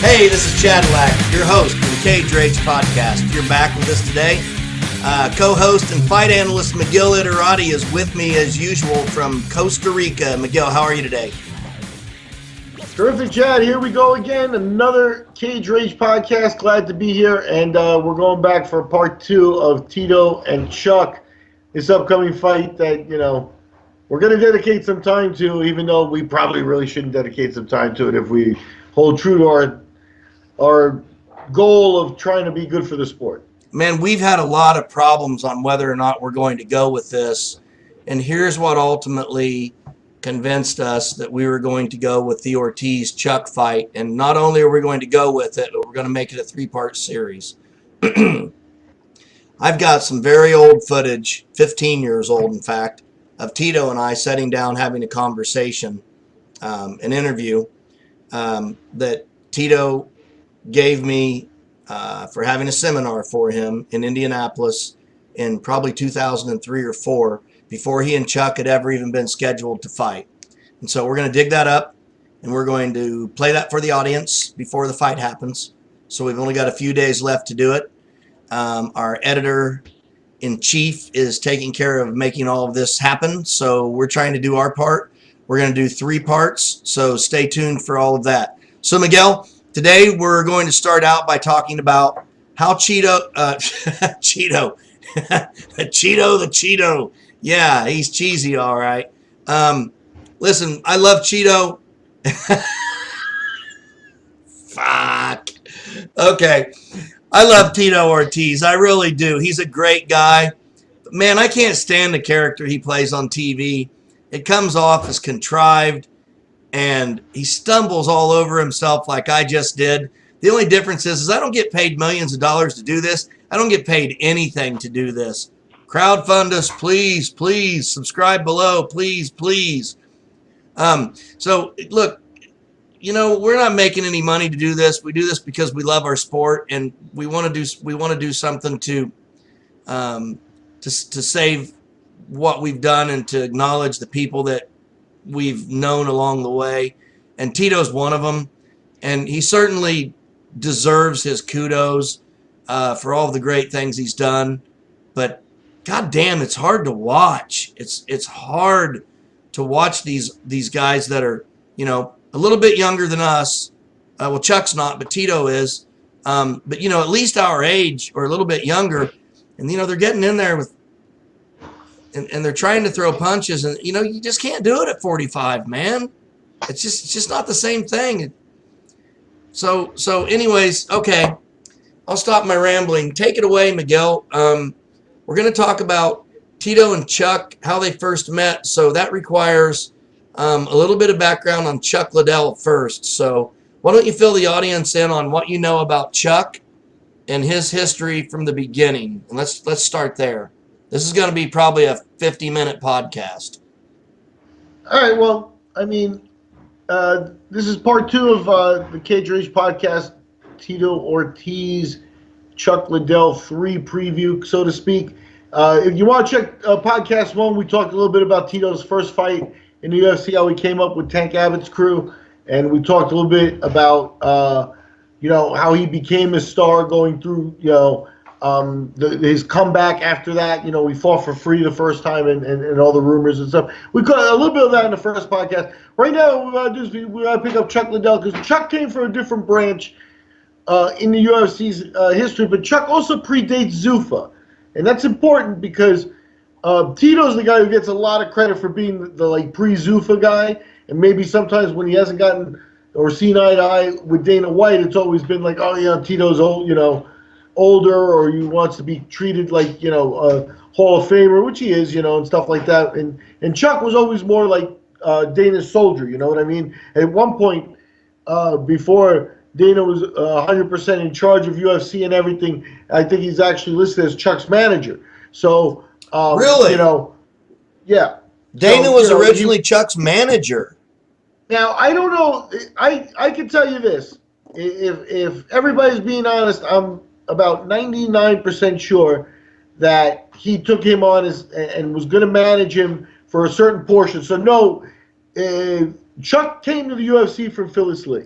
Hey, this is Chad Lack, your host for the Cage Rage podcast. You're back with us today. Co-host and fight analyst Miguel Iterati is with me as usual from Costa Rica. Miguel, how are you today? Terrific, Chad. Here we go again. Another Cage Rage podcast. Glad to be here. And we're going back for part two of Tito and Chuck. This upcoming fight that, we're going to dedicate some time to, even though we probably really shouldn't dedicate some time to it if we hold true to our goal of trying to be good for the sport. Man, we've had a lot of problems on whether or not we're going to go with this. And here's what ultimately convinced us that we were going to go with the Ortiz-Chuck fight. And not only are we going to go with it, but we're going to make it a three-part series. I've got some very old footage, 15 years old in fact, of Tito and I sitting down having a conversation, an interview that Tito gave me for having a seminar for him in Indianapolis in probably 2003 or 4, before he and Chuck had ever even been scheduled to fight. And so we're going to dig that up, and we're going to play that for the audience before the fight happens. So we've only got a few days left to do it. Our editor-in-chief is taking care of making all of this happen, so we're trying to do our part. We're going to do 3 parts, so stay tuned for all of that. So Miguel, today we're going to start out by talking about how Cheeto, the Cheeto. Yeah, he's cheesy, all right. Listen, I love Cheeto. Fuck. Okay. I love Tito Ortiz. I really do. He's a great guy. But man, I can't stand the character he plays on TV. It comes off as contrived, and he stumbles all over himself like I just did. The only difference is I don't get paid millions of dollars to do this. I don't get paid anything to do this. Crowdfund us, please, please. Subscribe below, please, please. So, look, we're not making any money to do this. We do this because we love our sport, and we want to do something to save what we've done and to acknowledge the people that we've known along the way. And Tito's one of them, and he certainly deserves his kudos for all of the great things he's done. But God damn, it's hard to watch. It's hard to watch these guys that are, a little bit younger than us. Well, Chuck's not, but Tito is. But, at least our age or a little bit younger. And, they're getting in there with, and they're trying to throw punches. And, you just can't do it at 45, man. It's just not the same thing. So anyways, okay. I'll stop my rambling. Take it away, Miguel. We're going to talk about Tito and Chuck, how they first met. So that requires a little bit of background on Chuck Liddell first. So why don't you fill the audience in on what you know about Chuck and his history from the beginning? And let's start there. This is going to be probably a 50-minute podcast. All right. Well, this is part 2 of the Cage Rage podcast, Tito Ortiz, Chuck Liddell 3 preview, so to speak. If you want to check podcast 1, we talked a little bit about Tito's first fight in the UFC, how he came up with Tank Abbott's crew, and we talked a little bit about how he became a star going through his comeback after that. We fought for free the first time and all the rumors and stuff. We got a little bit of that in the first podcast. Right now, what we got to do is we got to pick up Chuck Liddell, because Chuck came from a different branch in the UFC's history, but Chuck also predates Zuffa. And that's important because Tito's the guy who gets a lot of credit for being the pre-Zuffa guy. And maybe sometimes when he hasn't gotten or seen eye to eye with Dana White, it's always been like, oh yeah, Tito's old, older, or he wants to be treated like, a Hall of Famer, which he is, and stuff like that. And Chuck was always more like Dana's soldier, you know what I mean? At one point, before Dana was 100% in charge of UFC and everything, I think he's actually listed as Chuck's manager. So, really? Yeah. Dana was originally Chuck's manager. Now, I don't know. I can tell you this. If everybody's being honest, I'm about 99% sure that he took him on and was going to manage him for a certain portion. So, no, Chuck came to the UFC from Phyllis Lee.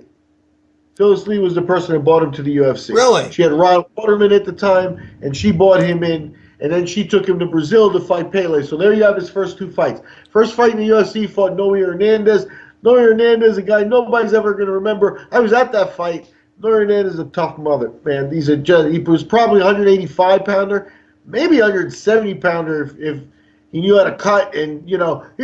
Phyllis Lee was the person that bought him to the UFC. Really? She had Ron Waterman at the time, and she bought him in, and then she took him to Brazil to fight Pele. So there you have his first 2 fights. First fight in the UFC, fought Noe Hernandez. Noe Hernandez, a guy nobody's ever going to remember. I was at that fight. Noe Hernandez is a tough mother, man. He was probably 185-pounder, maybe 170-pounder if he knew how to cut. And, he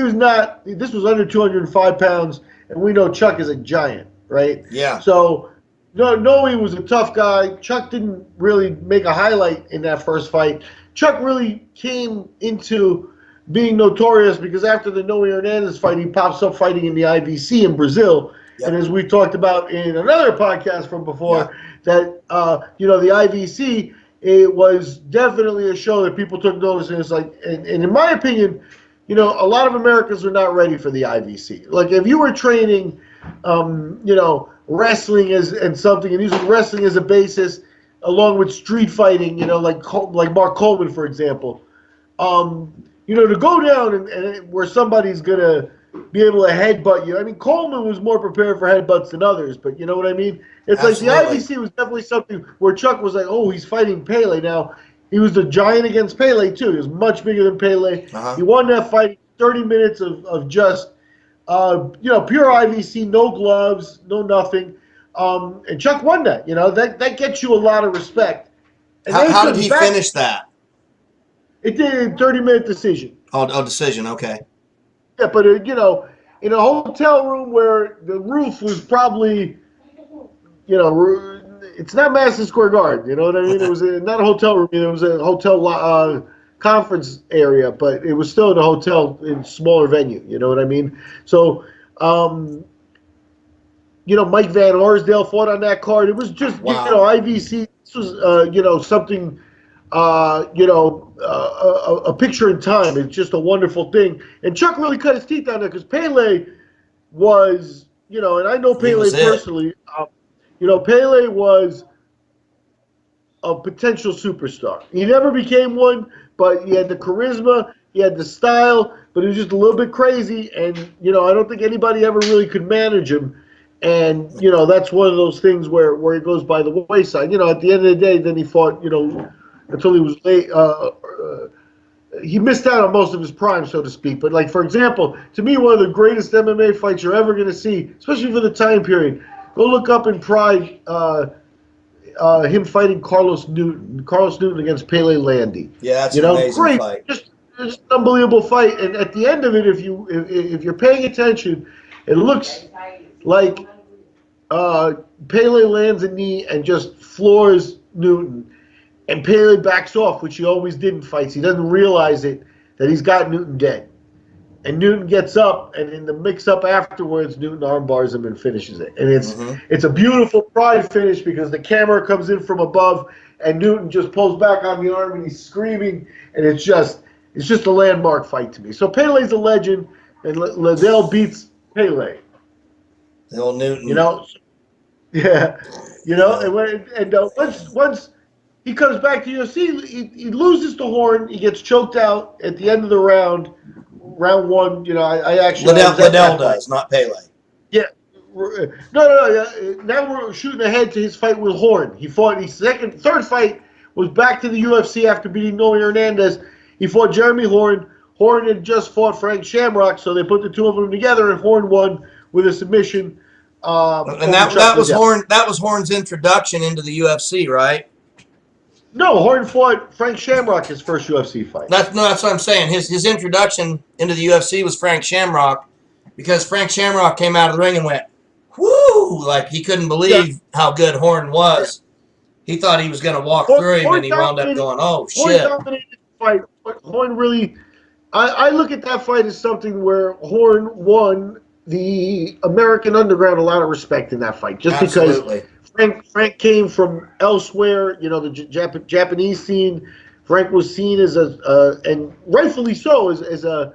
was not – this was under 205 pounds, and we know Chuck is a giant, right? Yeah. So Noe was a tough guy. Chuck didn't really make a highlight in that first fight. Chuck really came into being notorious because after the Noe Hernandez fight, he pops up fighting in the IVC in Brazil. Yep. And as we talked about in another podcast from before, that, the IVC, it was definitely a show that people took notice. And it's like, and in my opinion, a lot of Americans are not ready for the IVC. Like if you were training, wrestling and something, and using wrestling as a basis, along with street fighting, like Mark Coleman, for example, to go down and where somebody's gonna be able to headbutt you. I mean, Coleman was more prepared for headbutts than others, but you know what I mean? It's Absolutely. Like the IVC was definitely something where Chuck was like, oh, he's fighting Pele. Now, he was the giant against Pele, too. He was much bigger than Pele. He won that fight 30 minutes of just, pure IVC, no gloves, no nothing. And Chuck won that. That gets you a lot of respect. And how did he finish that? It did a 30-minute decision. Oh, decision, okay. Yeah, but, in a hotel room where the roof was probably, it's not Madison Square Garden, you know what I mean? It was not a hotel room. It was a hotel conference area, but it was still in a hotel in smaller venue, you know what I mean? So, Mike Van Arsdale fought on that card. It was just, IVC, this was, something, a picture in time. It's just a wonderful thing. And Chuck really cut his teeth on there because Pele was, and I know Pele personally, Pele was a potential superstar. He never became one, but he had the charisma, he had the style, but he was just a little bit crazy. And, I don't think anybody ever really could manage him. And, that's one of those things where he goes by the wayside. At the end of the day, then he fought, until he was late. He missed out on most of his prime, so to speak. But, like, for example, to me, one of the greatest MMA fights you're ever going to see, especially for the time period, go look up in Pride him fighting Carlos Newton. Carlos Newton against Pele Landi. Yeah, that's an amazing fight. Just an unbelievable fight. And at the end of it, if you're paying attention, it looks like Pele lands a knee and just floors Newton. And Pele backs off, which he always did in fights. He doesn't realize it, that he's got Newton dead. And Newton gets up, and in the mix-up afterwards, Newton armbars him and finishes it. And it's a beautiful Pride finish because the camera comes in from above, and Newton just pulls back on the arm, and he's screaming. And it's just a landmark fight to me. So Pele's a legend, and Liddell beats Pele. The old Newton. Yeah. And once he comes back to UFC, he loses to Horn. He gets choked out at the end of the round one. I actually Liddell does, not Pele. Yeah, no. Now we're shooting ahead to his fight with Horn. He fought his third fight was back to the UFC after beating Noe Hernandez. He fought Jeremy Horn. Horn had just fought Frank Shamrock, so they put the two of them together, and Horn won with a submission. And that was Horn. That was Horn's introduction into the UFC, right? No, Horn fought Frank Shamrock his first UFC fight. That's what I'm saying. His introduction into the UFC was Frank Shamrock, because Frank Shamrock came out of the ring and went, whoo, like he couldn't believe how good Horn was. He thought he was going to walk through him, and he wound up going, oh, shit. Horn dominated the fight, but Horn really, I look at that fight as something where Horn won the American Underground a lot of respect in that fight, just Absolutely. because Frank came from elsewhere, the Japanese scene. Frank was seen as and rightfully so, as a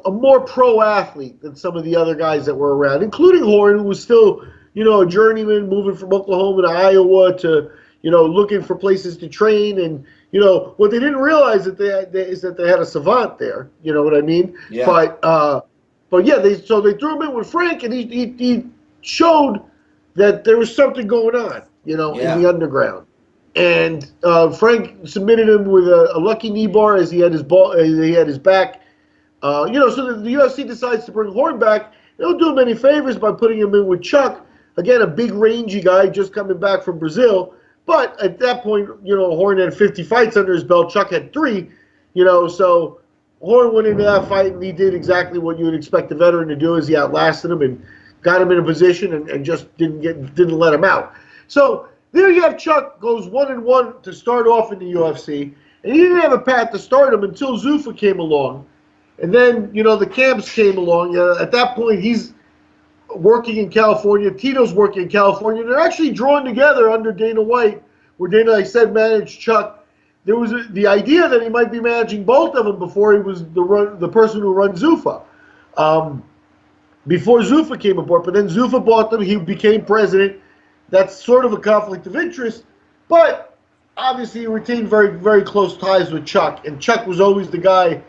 more pro athlete than some of the other guys that were around, including Horn, who was still, a journeyman moving from Oklahoma to Iowa to, looking for places to train. And, what they didn't realize is that they had a savant there. You know what I mean? Yeah. But yeah, they threw him in with Frank, and he showed that there was something going on, in the underground. And Frank submitted him with a lucky knee bar as he had his back. So the UFC decides to bring Horn back. They don't do him any favors by putting him in with Chuck. Again, a big, rangy guy just coming back from Brazil. But at that point, Horn had 50 fights under his belt. Chuck had 3. So Horn went into that fight, and he did exactly what you would expect a veteran to do, is he outlasted him and got him in a position and just didn't let him out. So there you have Chuck goes 1-1 to start off in the UFC, and he didn't have a path to start him until Zuffa came along. And then, the camps came along. At that point, he's working in California. Tito's working in California. They're actually drawn together under Dana White, where Dana, like I said, managed Chuck. There was the idea that he might be managing both of them before he was the person who runs Zuffa. Before Zuffa came aboard. But then Zuffa bought them. He became president. That's sort of a conflict of interest. But obviously he retained very, very close ties with Chuck. And Chuck was always the guy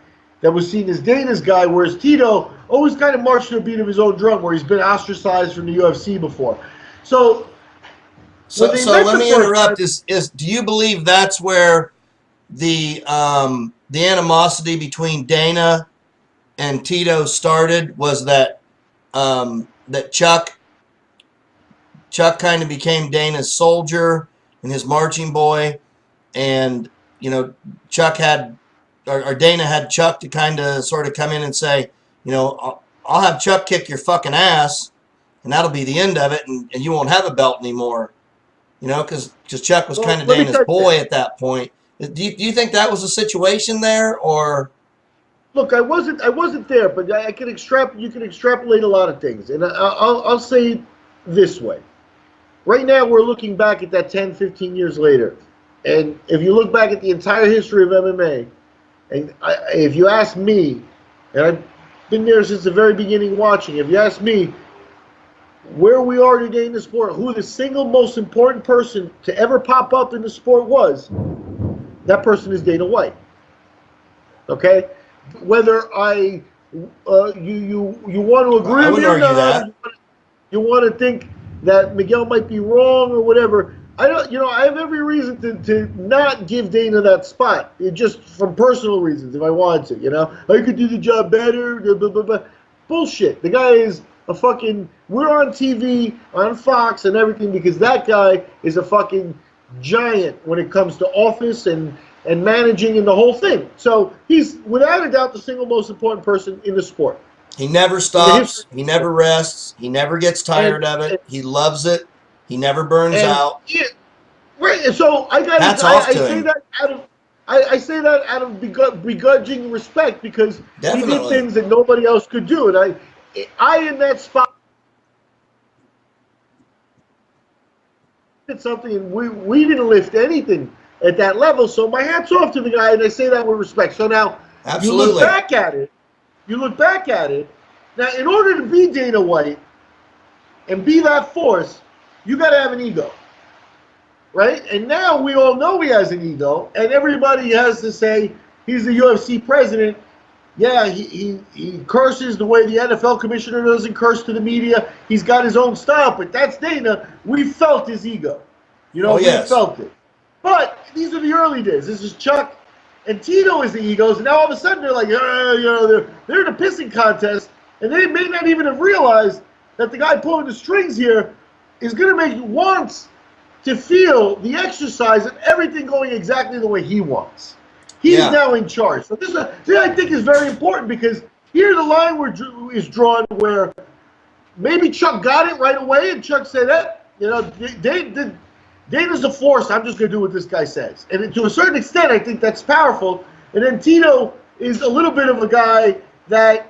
that was seen as Dana's guy, whereas Tito always kind of marched to a beat of his own drum, where he's been ostracized from the UFC before. So let me interrupt. Do you believe that's where the animosity between Dana and Tito started? Was that that Chuck kind of became Dana's soldier and his marching boy, and Chuck had. Or Dana had Chuck to kind of sort of come in and say, I'll have Chuck kick your fucking ass, and that'll be the end of it, and you won't have a belt anymore. Because Chuck was kind of Dana's boy at that point. Do you think that was a situation there, or? Look, I wasn't there, but you can extrapolate a lot of things, and I'll say it this way. Right now, we're looking back at that 10, 15 years later, and if you look back at the entire history of MMA. And if you ask me, and I've been there since the very beginning watching, if you ask me where we are today in the sport, who the single most important person to ever pop up in the sport was, that person is Dana White. Okay? Whether you want to agree with me or not, you want to think that Miguel might be wrong or whatever. I have every reason to not give Dana that spot. Just from personal reasons, if I wanted to, I could do the job better, blah, blah, blah. Bullshit. The guy is a fucking, we're on TV, on Fox and everything, because that guy is a fucking giant when it comes to office and managing and the whole thing. So he's, without a doubt, the single most important person in the sport. He never stops. He never rests. He never gets tired of it. He loves it. He never burns out. Yeah, right. So I say that out of begrudging respect, because Definitely. He did things that nobody else could do, and I in that spot did something, and we didn't lift anything at that level. So my hat's off to the guy, and I say that with respect. So now Absolutely. You look back at it. Now, in order to be Dana White and be that force, you got to have an ego, right? And now we all know he has an ego, and everybody has to say he's the UFC president. Yeah, he curses the way the NFL commissioner doesn't curse to the media. He's got his own style, but that's Dana. We felt his ego. We felt it. But these are the early days. This is Chuck and Tito is the egos, and now all of a sudden they're like, they're in a pissing contest, and they may not even have realized that the guy pulling the strings here is going to make wants to feel the exercise and everything going exactly the way he wants. He's now in charge. So this I think is very important, because here the line is drawn where maybe Chuck got it right away, and Chuck said, Dana's a force. I'm just going to do what this guy says. And to a certain extent, I think that's powerful. And then Tito is a little bit of a guy that,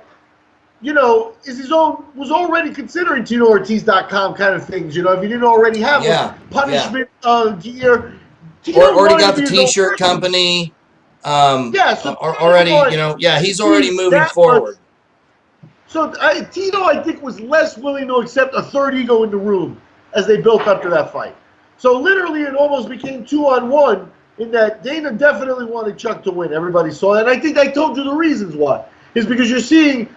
is was already considering TitoOrtiz.com kind of things. If you didn't already have a punishment gear. Already got the T-shirt company. He's already moving forward. So Tito, I think, was less willing to accept a third ego in the room as they built up to that fight. So literally, it almost became 2-on-1 in that Dana definitely wanted Chuck to win. Everybody saw that. And I think I told you the reasons why. Is because you're seeing,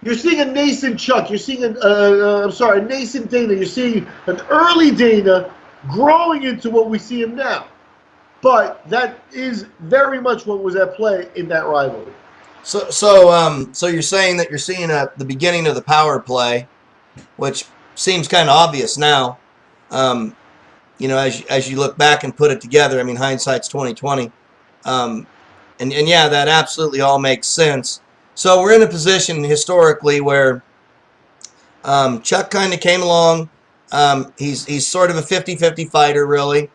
You're seeing a nascent Chuck. You're seeing a nascent Dana. You're seeing an early Dana growing into what we see him now. But that is very much what was at play in that rivalry. So you're saying that you're seeing the beginning of the power play, which seems kind of obvious now. As you look back and put it together. I mean, hindsight's 20/20. And yeah, that absolutely all makes sense. So we're in a position historically where Chuck kind of came along. He's sort of a 50-50 fighter, really.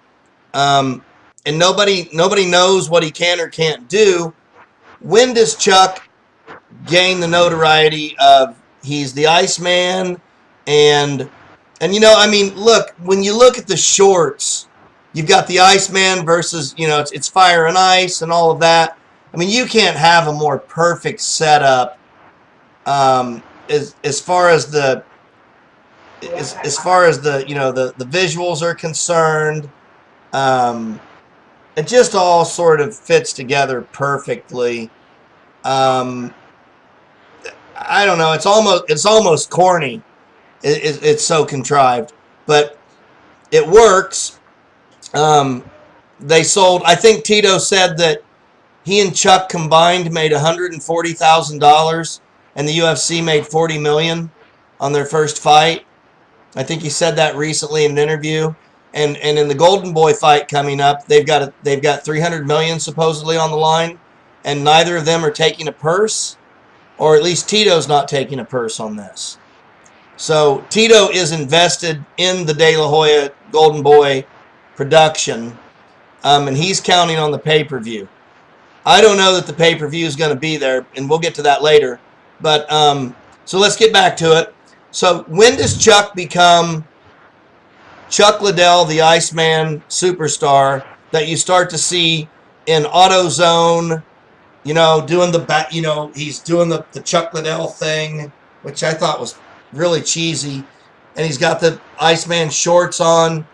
And nobody knows what he can or can't do. When does Chuck gain the notoriety of he's the Iceman? And I mean, look, when you look at the shorts, you've got the Iceman versus, it's fire and ice and all of that. I mean, you can't have a more perfect setup as far as the the visuals are concerned. It just all sort of fits together perfectly. I don't know. It's almost corny. It's so contrived, but it works. They sold. I think Tito said that he and Chuck combined made $140,000, and the UFC made $40 million on their first fight. I think he said that recently in an interview. And in the Golden Boy fight coming up, they've got $300 million supposedly on the line, and neither of them are taking a purse, or at least Tito's not taking a purse on this. So Tito is invested in the De La Hoya Golden Boy production, and he's counting on the pay-per-view. I don't know that the pay-per-view is going to be there, and we'll get to that later. But so let's get back to it. So when does Chuck become Chuck Liddell, the Iceman superstar that you start to see in AutoZone, doing the back, he's doing the Chuck Liddell thing, which I thought was really cheesy. And he's got the Iceman shorts on,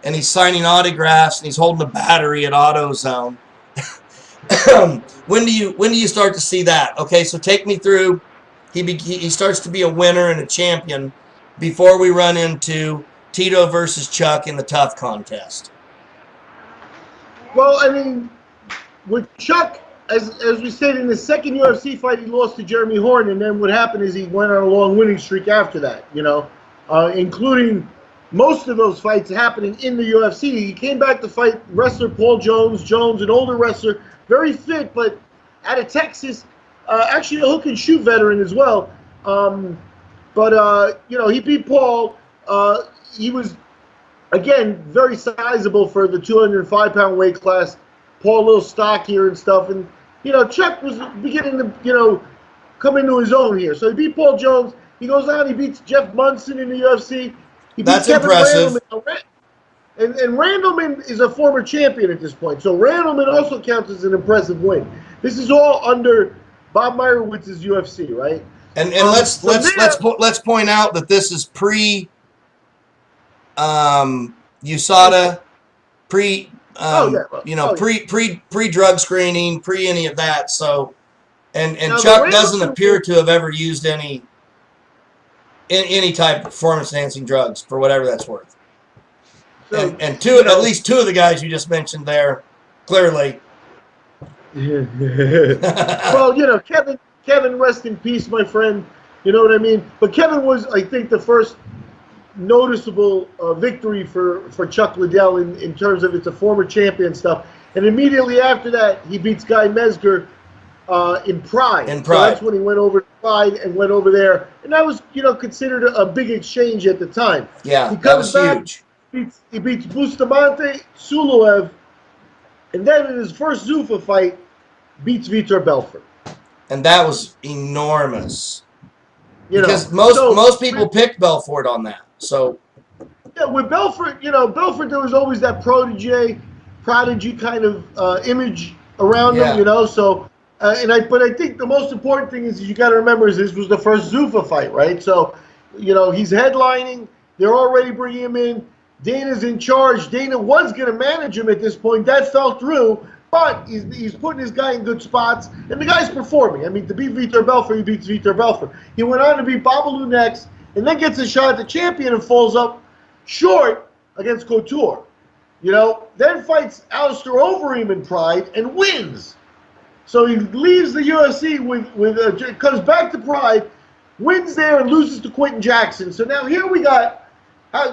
and he's signing autographs, and he's holding a battery at AutoZone. When do you start to see that? Okay, so take me through. He starts to be a winner and a champion before we run into Tito versus Chuck in the tough contest. Well, I mean, with Chuck, as we said, in the second UFC fight, he lost to Jeremy Horn, and then what happened is he went on a long winning streak after that, including most of those fights happening in the UFC. He came back to fight wrestler Paul Jones, an older wrestler, very fit, but out of Texas, actually a hook and shoot veteran as well. He beat Paul. He was, again, very sizable for the 205-pound weight class. Paul a little stockier and stuff. And, Chuck was beginning to, come into his own here. So he beat Paul Jones. He goes on, he beats Jeff Munson in the UFC. He beats Kevin impressive. Randleman. And Randleman is a former champion at this point. So Randleman also counts as an impressive win. This is all under Bob Meyerwitz's UFC, right? And let's point out that this is pre USADA, pre drug screening, pre any of that. So, and Chuck doesn't appear to have ever used any type of performance enhancing drugs for whatever that's worth. So, and at least two of the guys you just mentioned there, clearly. Well, Kevin, rest in peace, my friend. You know what I mean? But Kevin was, I think, the first noticeable victory for Chuck Liddell in terms of it's a former champion stuff. And immediately after that, he beats Guy Mesger in Pride. So that's when he went over to Pride and went over there. And that was, considered a big exchange at the time. Yeah, he comes back, huge. He beats Bustamante, Suluev, and then in his first Zuffa fight, beats Vitor Belfort. And that was enormous. Because most people picked Belfort on that. So yeah, with Belfort, Belfort, there was always that prodigy kind of image around him, So, but I think the most important thing is you got to remember is this was the first Zuffa fight, right? So, he's headlining. They're already bringing him in. Dana's in charge. Dana was going to manage him at this point. That fell through. but he's putting his guy in good spots, and the guy's performing. I mean, to beat Vitor Belfort, he beats Vitor Belfort. He went on to beat Babalu next, and then gets a shot at the champion and falls up short against Couture. Then fights Alistair Overeem in Pride and wins. So he leaves the UFC comes back to Pride, wins there and loses to Quentin Jackson. So now here we got,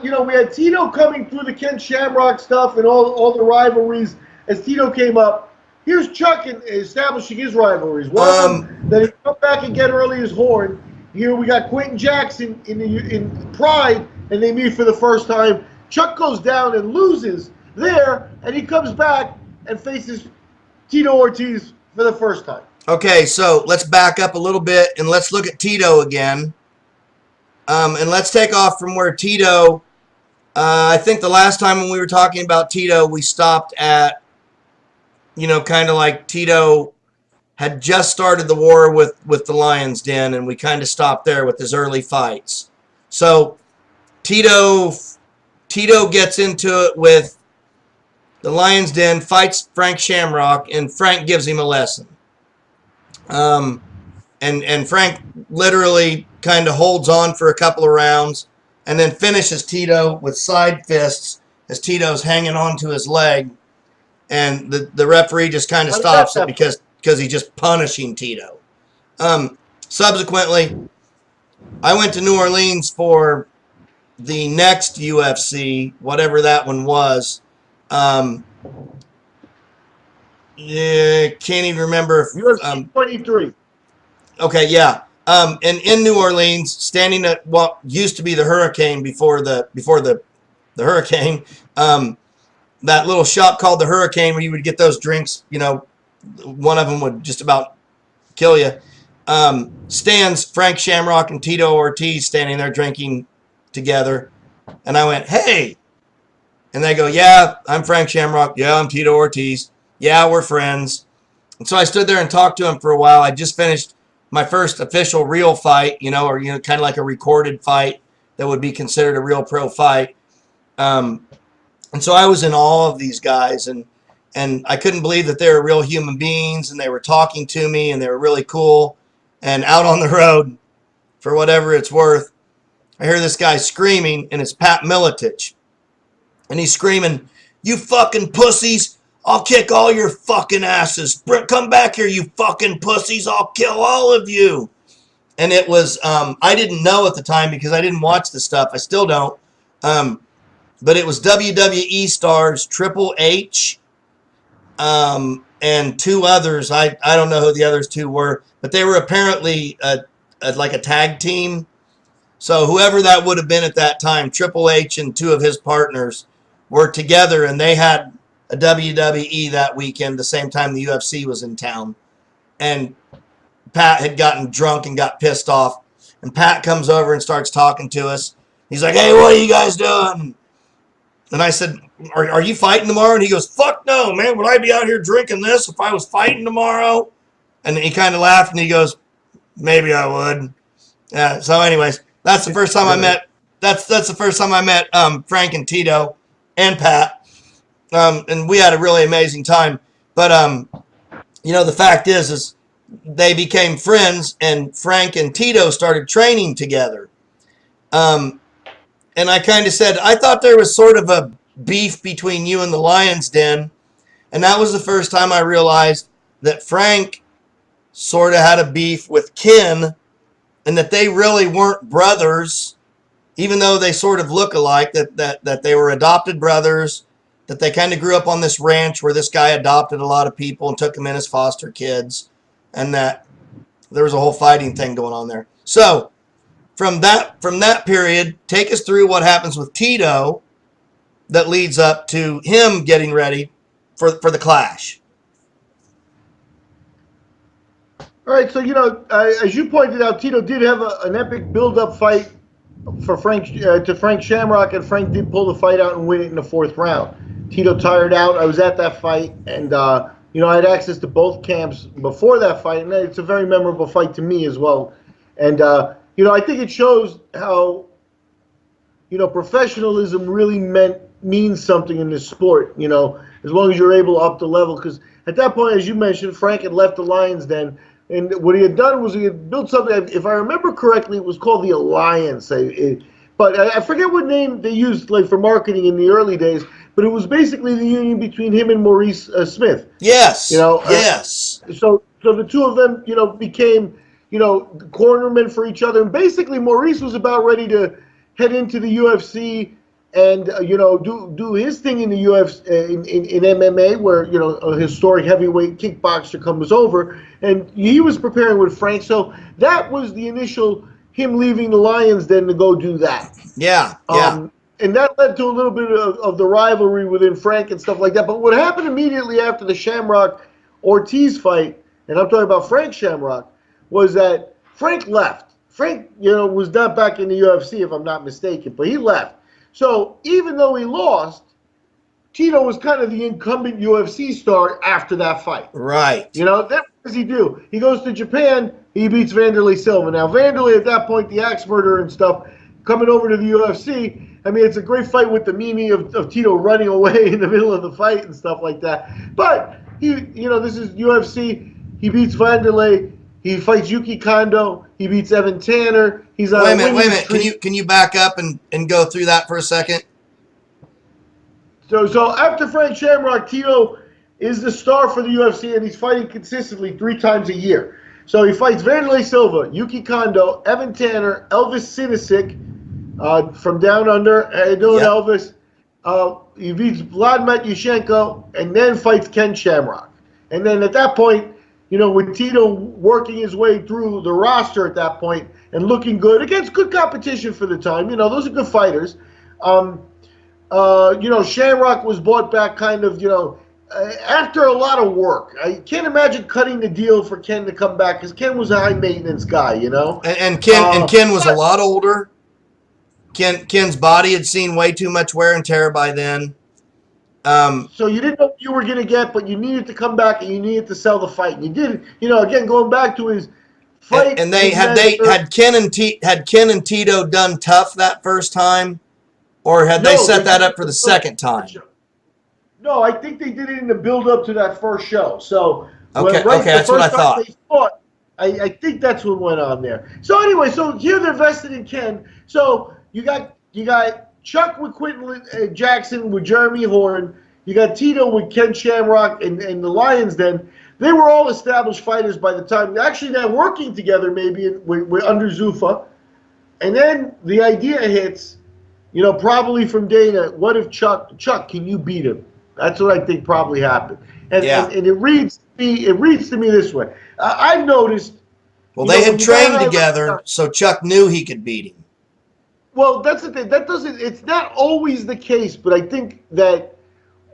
we had Tito coming through the Ken Shamrock stuff and all the rivalries as Tito came up. Here's Chuck establishing his rivalries. Then he come back and get Early's horn. Here we got Quentin Jackson in Pride, and they meet for the first time. Chuck goes down and loses there, and he comes back and faces Tito Ortiz for the first time. Okay, so let's back up a little bit and let's look at Tito again. And let's take off from where Tito, I think the last time when we were talking about Tito, we stopped at, kind of like Tito had just started the war with the Lion's Den, and we kind of stopped there with his early fights. So Tito gets into it with the Lion's Den, fights Frank Shamrock, and Frank gives him a lesson. And Frank literally kind of holds on for a couple of rounds and then finishes Tito with side fists as Tito's hanging onto his leg. And the referee just kind of stops it because he's just punishing Tito. Subsequently, I went to New Orleans for the next UFC, whatever that one was. Can't even remember. UFC 23. Okay, yeah. And in New Orleans, standing at what used to be the Hurricane before the Hurricane, that little shop called the Hurricane where you would get those drinks, one of them would just about kill you. Stands Frank Shamrock and Tito Ortiz standing there drinking together. And I went, hey. And they go, yeah, I'm Frank Shamrock. Yeah, I'm Tito Ortiz. Yeah, we're friends. And so I stood there and talked to him for a while. I just finished my first official real fight, or kind of like a recorded fight that would be considered a real pro fight. And so I was in awe of these guys, and I couldn't believe that they were real human beings, and they were talking to me, and they were really cool. And out on the road, for whatever it's worth, I hear this guy screaming, and it's Pat Miletich. And he's screaming, you fucking pussies, I'll kick all your fucking asses. Come back here, you fucking pussies, I'll kill all of you. And it was, I didn't know at the time because I didn't watch the stuff. I still don't. But it was WWE stars Triple H and two others. I don't know who the others two were, but they were apparently like a tag team. So whoever that would have been at that time, Triple H and two of his partners were together, and they had a WWE that weekend the same time the UFC was in town. And Pat had gotten drunk and got pissed off. And Pat comes over and starts talking to us. He's like, hey, what are you guys doing? And I said, are you fighting tomorrow? And he goes, fuck no, man. Would I be out here drinking this if I was fighting tomorrow? And he kind of laughed and he goes, maybe I would. Yeah. So anyways, that's the first time I met. That's the first time I met Frank and Tito and Pat. And we had a really amazing time. But, the fact is they became friends, and Frank and Tito started training together. And I kind of said, I thought there was sort of a beef between you and the Lion's Den. And that was the first time I realized that Frank sort of had a beef with Ken, and that they really weren't brothers, even though they sort of look alike, that they were adopted brothers, that they kind of grew up on this ranch where this guy adopted a lot of people and took them in as foster kids, and that there was a whole fighting thing going on there. So from that period, take us through what happens with Tito that leads up to him getting ready for the clash. All right, so as you pointed out, Tito did have an epic build-up fight for Frank Shamrock, and Frank did pull the fight out and win it in the fourth round. Tito tired out. I was at that fight, and I had access to both camps before that fight, and it's a very memorable fight to me as well. And I think it shows how professionalism really meant means something in this sport, you know, as long as you're able to up the level. Because at that point, as you mentioned, Frank had left the Lions then. And what he had done was he had built something, if I remember correctly, it was called the Alliance. But I forget what name they used like for marketing in the early days, but it was basically the union between him and Maurice Smith. Yes. You know, yes. So the two of them, you know, became, you know, cornermen for each other. And basically Maurice was about ready to head into the UFC and, you know, do his thing in the UFC, in MMA, where, you know, a historic heavyweight kickboxer comes over. And he was preparing with Frank. So that was the initial him leaving the Lions then to go do that. Yeah, and that led to a little bit of the rivalry within Frank and stuff like that. But what happened immediately after the Shamrock Ortiz fight, and I'm talking about Frank Shamrock, was that Frank left. Frank, you know, was not back in the UFC, if I'm not mistaken, but he left. So even though he lost, Tito was kind of the incumbent UFC star after that fight. Right. You know, then what does he do? He goes to Japan, he beats Wanderlei Silva. Now, Wanderlei, at that point, the axe murderer and stuff, coming over to the UFC, I mean, it's a great fight with the meme of Tito running away in the middle of the fight and stuff like that. But, you know, this is UFC. He beats Wanderlei. He fights Yuki Kondo. He beats Evan Tanner. He's on wait a minute. Can you back up and go through that for a second? So after Frank Shamrock, Tito is the star for the UFC, and he's fighting consistently 3 times a year. So he fights Wanderlei Silva, Yuki Kondo, Evan Tanner, Elvis Sinisic from down under, Elvis. He beats Vlad Matyushenko, and then fights Ken Shamrock. And then at that point, you know, with Tito working his way through the roster at that point and looking good against good competition for the time, you know, those are good fighters. You know, Shamrock was bought back kind of, you know, after a lot of work. I can't imagine cutting the deal for Ken to come back because Ken was a high maintenance guy, you know. And Ken was a lot older. Ken's body had seen way too much wear and tear by then. So you didn't know what you were going to get, but you needed to come back and you needed to sell the fight. And you did, you know, again, going back to his fight. And had Ken and Tito done tough that first time, or had they set that up for the second time? No, I think they did it in the build-up to that first show. So okay, that's what I thought. I think that's what went on there. So anyway, so here they're vested in Ken. So you got Chuck with Quentin Jackson with Jeremy Horn. You got Tito with Ken Shamrock and the Lions. Then they were all established fighters by the time. Actually, they're working together maybe with under Zuffa. And then the idea hits, you know, probably from Dana. What if Chuck? Can you beat him? That's what I think probably happened. And it reads to me this way. I've noticed. Well, they had trained together, so Chuck knew he could beat him. Well, that's the thing. That doesn't. It's not always the case, but I think that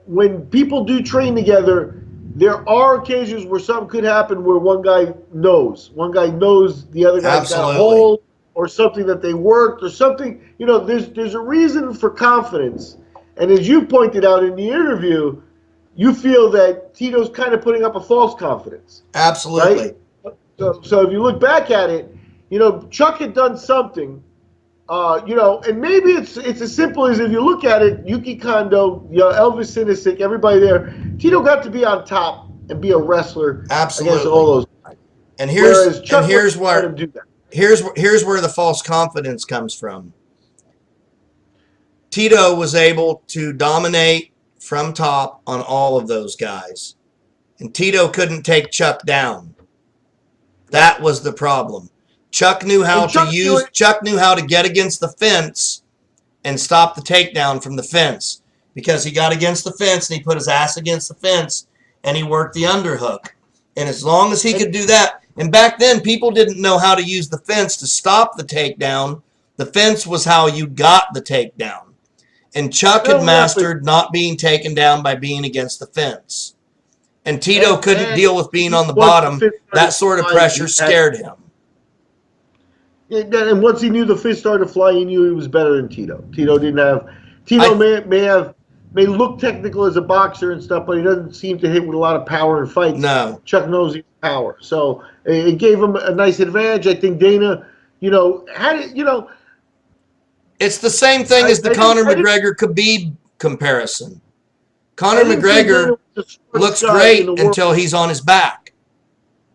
when people do train together, there are occasions where something could happen where one guy knows the other guy's got a hold or something that they worked or something. You know, there's a reason for confidence, and as you pointed out in the interview, you feel that Tito's kind of putting up a false confidence. Absolutely. Right? So if you look back at it, you know, Chuck had done something. You know, and maybe it's as simple as if you look at it, Yuki Kondo, you know, Elvis Sinisic, everybody there, Tito got to be on top and be a wrestler against all those guys. And here's where the false confidence comes from. Tito was able to dominate from top on all of those guys. And Tito couldn't take Chuck down. That was the problem. Chuck knew how to get against the fence and stop the takedown from the fence, because he got against the fence and he put his ass against the fence and he worked the underhook. And as long as he could do that, and back then people didn't know how to use the fence to stop the takedown. The fence was how you got the takedown. And Chuck had mastered not being taken down by being against the fence. And Tito couldn't deal with being on the bottom. That sort of pressure scared him. And once he knew the fist started to fly, he knew he was better than Tito. Tito may look technical as a boxer and stuff, but he doesn't seem to hit with a lot of power in fights. No. Chuck knows he's power. So it gave him a nice advantage. I think Dana, you know, had it, you know. It's the same thing as the Conor McGregor Khabib comparison. Conor I didn't say Dana McGregor was the looks smartest guy great in the world. until he's on his back.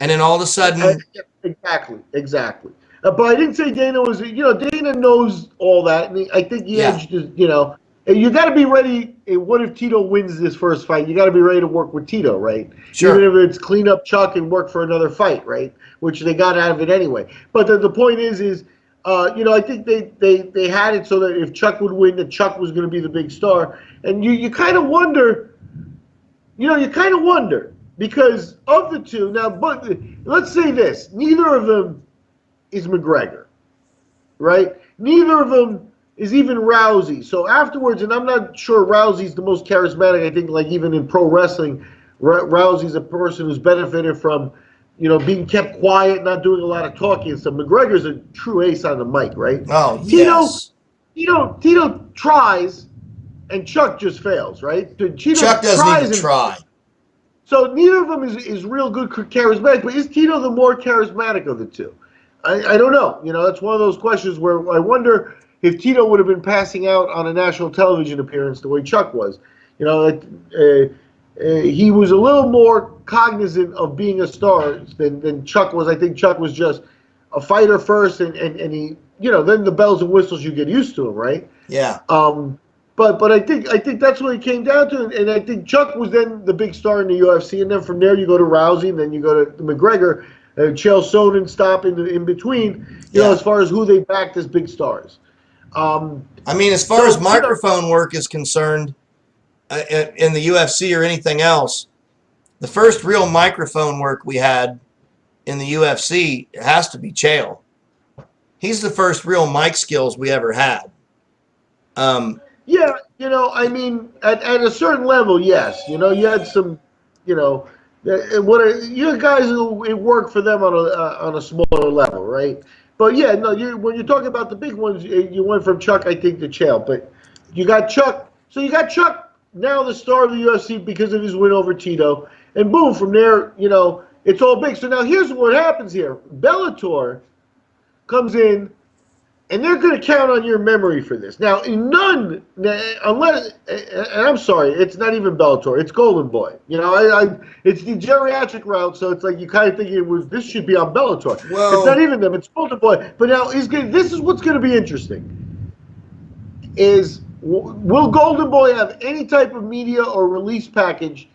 And then all of a sudden, Exactly. But I didn't say Dana was. Dana knows all that, and I think he edged. You got to be ready. What if Tito wins this first fight? You got to be ready to work with Tito, right? Sure. Even if it's clean up Chuck and work for another fight, right? Which they got out of it anyway. But the point is, I think they had it so that if Chuck would win, that Chuck was going to be the big star, and you kind of wonder. Because of the two now, but let's say this: neither of them is McGregor, right? Neither of them is even Rousey. So afterwards, and I'm not sure Rousey's the most charismatic. I think, like even in pro wrestling, Rousey's a person who's benefited from, being kept quiet, not doing a lot of talking and stuff. McGregor's a true ace on the mic, right? oh yes, Tito tries, and Chuck just fails, right? Chuck doesn't even try. So neither of them is real good charismatic, but is Tito the more charismatic of the two? I don't know. That's one of those questions where I wonder if Tito would have been passing out on a national television appearance the way Chuck was. He was a little more cognizant of being a star than Chuck was. I think Chuck was just a fighter first, and he, then the bells and whistles, you get used to him, right? Yeah. But I think that's what it came down to, and I think Chuck was then the big star in the UFC, and then from there you go to Rousey, and then you go to McGregor, and Chael Sonnen stop in between, as far as who they backed as big stars. As far as microphone work is concerned, in the UFC or anything else, the first real microphone work we had in the UFC has to be Chael. He's the first real mic skills we ever had. Yeah, at a certain level, yes. You had some, you guys who work for them on a smaller level, right? But yeah, no, when you're talking about the big ones, you went from Chuck, I think, to Chael. But you got Chuck. So you got Chuck, now the star of the UFC because of his win over Tito, and boom, from there, it's all big. So now here's what happens here: Bellator comes in. And they're going to count on your memory for this. Now, unless, and I'm sorry, it's not even Bellator. It's Golden Boy. It's the geriatric route, so it's like you kind of think this should be on Bellator. Well, it's not even them. It's Golden Boy. But now, this is what's going to be interesting. Will Golden Boy have any type of media or release package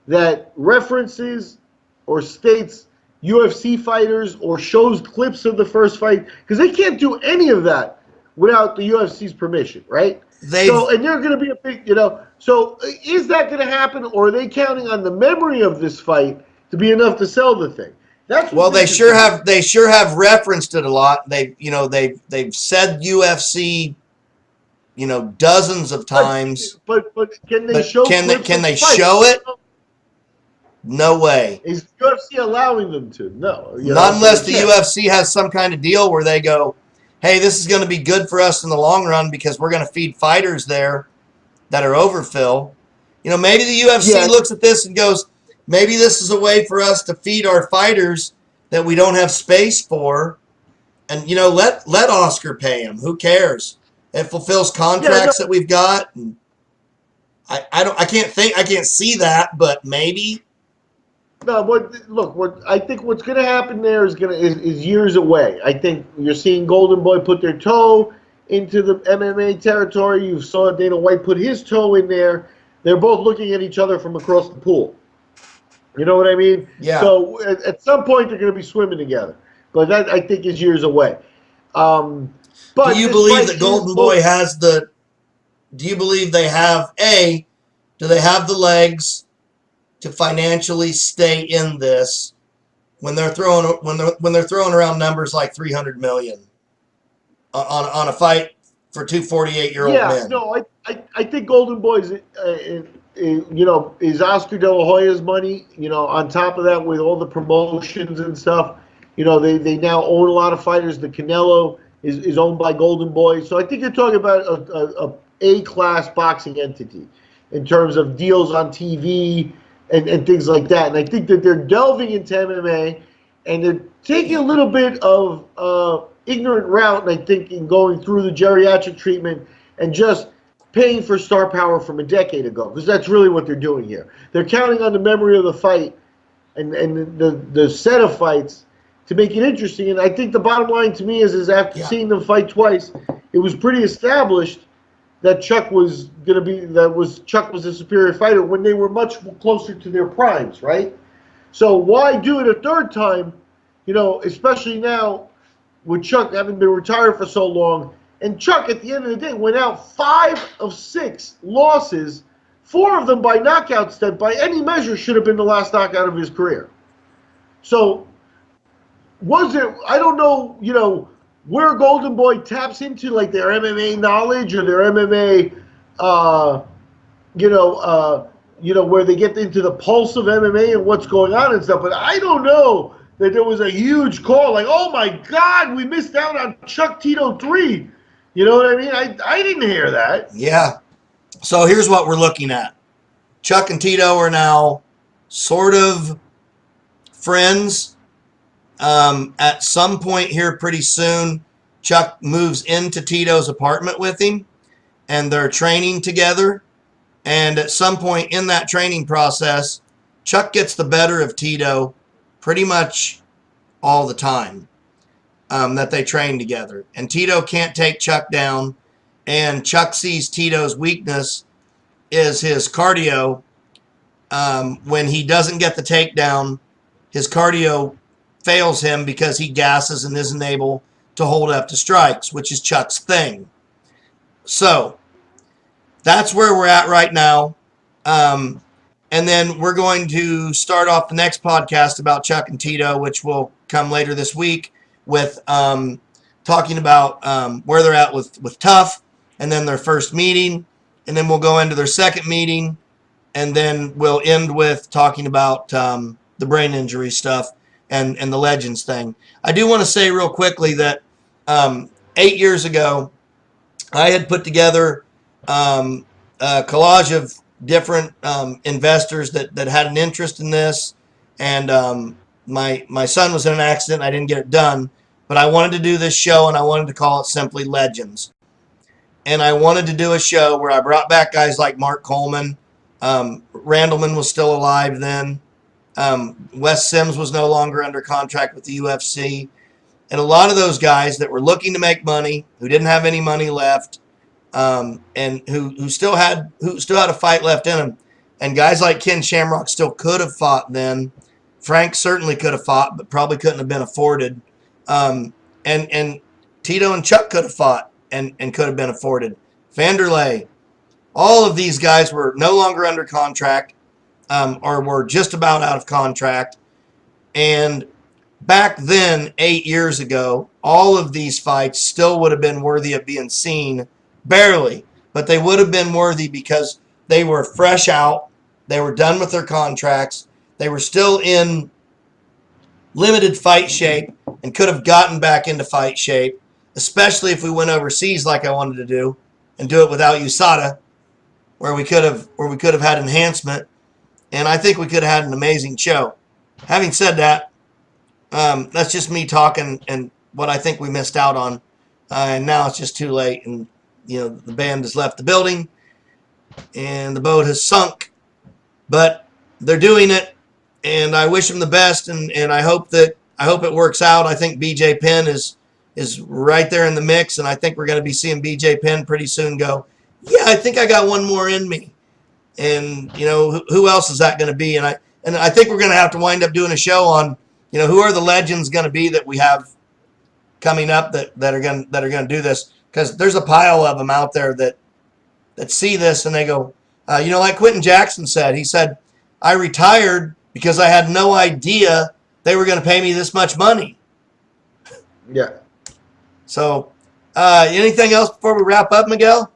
that references or states UFC fighters or shows clips of the first fight? Because they can't do any of that without the UFC's permission, right? And they're going to be a big, So is that going to happen, or are they counting on the memory of this fight to be enough to sell the thing? They sure have referenced it a lot. They've said UFC, dozens of times. But can they show? Can they show it? No way. Is UFC allowing them to? No. Not unless the UFC has some kind of deal where they go, hey, this is going to be good for us in the long run because we're going to feed fighters there that are overfill. Maybe the UFC looks at this and goes, maybe this is a way for us to feed our fighters that we don't have space for. And, let Oscar pay him. Who cares? It fulfills contracts that we've got. And I can't see that, but maybe. No, what I think what's going to happen there is years away. I think you're seeing Golden Boy put their toe into the MMA territory. You saw Dana White put his toe in there. They're both looking at each other from across the pool. You know what I mean? Yeah. So at some point they're going to be swimming together, but that I think is years away. But do you believe that Golden Boy has the? Do you believe they have do they have the legs to financially stay in this when they're throwing around numbers like 300 million on a fight for two 48-year-old men? Yeah, no, I think Golden Boy's is Oscar De La Hoya's money. On top of that, with all the promotions and stuff, they now own a lot of fighters. The Canelo is owned by Golden Boy, so I think you're talking about a class boxing entity in terms of deals on TV. And things like that. And I think that they're delving into MMA, and they're taking a little bit of ignorant route, and I think in going through the geriatric treatment and just paying for star power from a decade ago, because that's really what they're doing here. They're counting on the memory of the fight and the set of fights to make it interesting. And I think the bottom line to me is after seeing them fight twice, it was pretty established that Chuck was a superior fighter when they were much closer to their primes, right? So why do it a third time, especially now with Chuck having been retired for so long. And Chuck, at the end of the day, went out 5 of 6 losses, 4 of them by knockouts that by any measure should have been the last knockout of his career. So was it, I don't know, where Golden Boy taps into like their MMA knowledge or their MMA, where they get into the pulse of MMA and what's going on and stuff. But I don't know that there was a huge call like, oh my God, we missed out on Chuck Tito 3. You know what I mean? I didn't hear that. Yeah. So here's what we're looking at. Chuck and Tito are now sort of friends. At some point here pretty soon, Chuck moves into Tito's apartment with him, and they're training together. And at some point in that training process, Chuck gets the better of Tito pretty much all the time that they train together. And Tito can't take Chuck down, and Chuck sees Tito's weakness is his cardio. When he doesn't get the takedown, his cardio fails him because he gasses and isn't able to hold up to strikes, which is Chuck's thing. So that's where we're at right now. And then we're going to start off the next podcast about Chuck and Tito, which will come later this week, with talking about where they're at with Tough, and then their first meeting, and then we'll go into their second meeting, and then we'll end with talking about the brain injury stuff and the Legends thing. I do want to say real quickly that 8 years ago, I had put together a collage of different investors that had an interest in this, and my son was in an accident. I didn't get it done, but I wanted to do this show, and I wanted to call it simply Legends. And I wanted to do a show where I brought back guys like Mark Coleman. Randleman was still alive then. Wes Sims was no longer under contract with the UFC. And a lot of those guys that were looking to make money, who didn't have any money left, and who still had a fight left in them. And guys like Ken Shamrock still could have fought then. Frank certainly could have fought, but probably couldn't have been afforded. And Tito and Chuck could have fought and could have been afforded. Vanderlei. All of these guys were no longer under contract, or were just about out of contract. And back then, 8 years ago, all of these fights still would have been worthy of being seen. Barely. But they would have been worthy because they were fresh out. They were done with their contracts. They were still in limited fight shape and could have gotten back into fight shape, especially if we went overseas like I wanted to do and do it without USADA, where we could have had enhancement, and I think we could have had an amazing show. Having said that, that's just me talking and what I think we missed out on, and now it's just too late, and the band has left the building and the boat has sunk, but they're doing it, and I wish them the best, and I hope it works out. I think BJ Penn is right there in the mix, and I think we're going to be seeing BJ Penn pretty soon go, yeah, I think I got one more in me. And, who else is that going to be? And I think we're going to have to wind up doing a show on, who are the legends going to be that we have coming up that are going to do this, because there's a pile of them out there that see this and they go, like Quentin Jackson said. He said, I retired because I had no idea they were going to pay me this much money. Yeah. So, anything else before we wrap up, Miguel?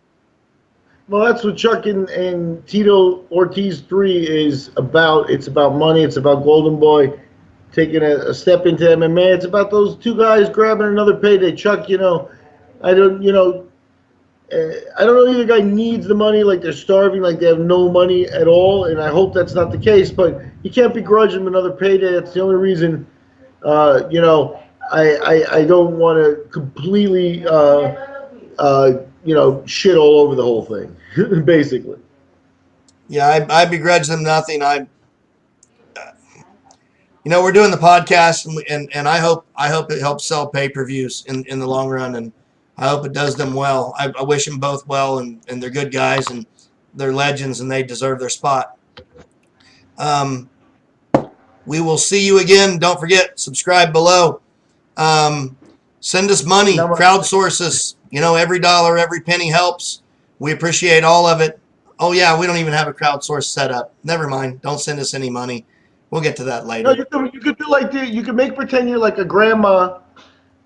Well, that's what Chuck and Tito Ortiz 3 is about. It's about money. It's about Golden Boy taking a step into MMA. It's about those two guys grabbing another payday. Chuck, I don't know either guy needs the money, like they're starving, like they have no money at all, and I hope that's not the case, but you can't begrudge them another payday. That's the only reason, I don't want to completely, shit all over the whole thing, basically. Yeah, I begrudge them nothing. We're doing the podcast, and I hope it helps sell pay-per-views in the long run, and I hope it does them well. I wish them both well, and they're good guys, and they're legends, and they deserve their spot. We will see you again. Don't forget, subscribe below. Send us money, crowdsource us. Every dollar, every penny helps. We appreciate all of it. Oh yeah, we don't even have a crowdsource set up. Never mind. Don't send us any money. We'll get to that later. No, you could do like this. You could make pretend you're like a grandma,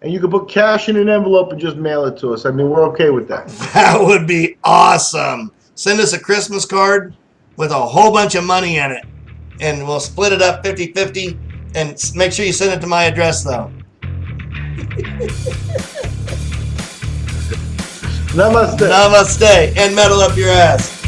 and you could put cash in an envelope and just mail it to us. I mean, we're okay with that. That would be awesome. Send us a Christmas card with a whole bunch of money in it, and we'll split it up 50-50, and make sure you send it to my address, though. Namaste. Namaste. And metal up your ass.